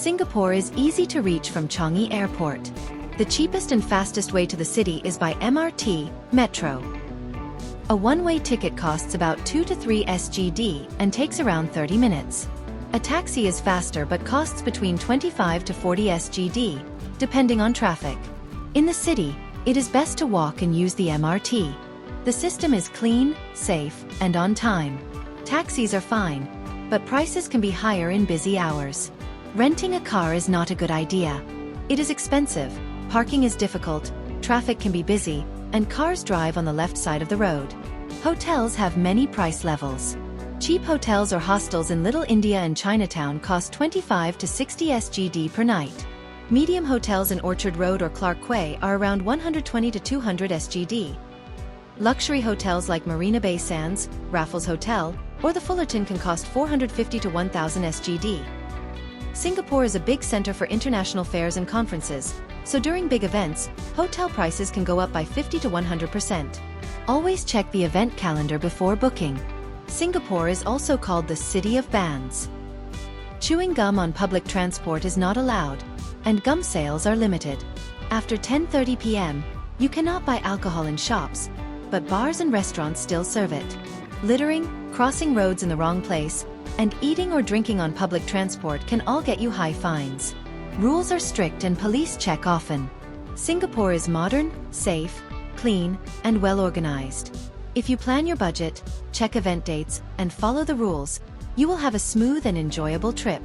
Singapore is easy to reach from Changi Airport. The cheapest and fastest way to the city is by MRT, Metro. A one-way ticket costs about 2 to 3 SGD and takes around 30 minutes. A taxi is faster but costs between 25 to 40 SGD, depending on traffic. In the city, it is best to walk and use the MRT. The system is clean, safe, and on time. Taxis are fine, but prices can be higher in busy hours. Renting a car is not a good idea. It is expensive, parking is difficult, traffic can be busy, and cars drive on the left side of the road. Hotels have many price levels. Cheap hotels or hostels in Little India and Chinatown cost 25 to 60 SGD per night. Medium hotels in Orchard Road or Clarke Quay are around 120 to 200 SGD. Luxury hotels like Marina Bay Sands, Raffles Hotel, or the Fullerton can cost 450 to 1000 SGD. Singapore is a big center for international fairs and conferences, so during big events, hotel prices can go up by 50 to 100%. Always check the event calendar before booking. Singapore is also called the City of Bands. Chewing gum on public transport is not allowed, and gum sales are limited. After 10:30 p.m., you cannot buy alcohol in shops, but bars and restaurants still serve it. Littering, crossing roads in the wrong place, and eating or drinking on public transport can all get you high fines. Rules are strict and police check often. Singapore is modern, safe, clean, and well organized. If you plan your budget, check event dates, and follow the rules, you will have a smooth and enjoyable trip.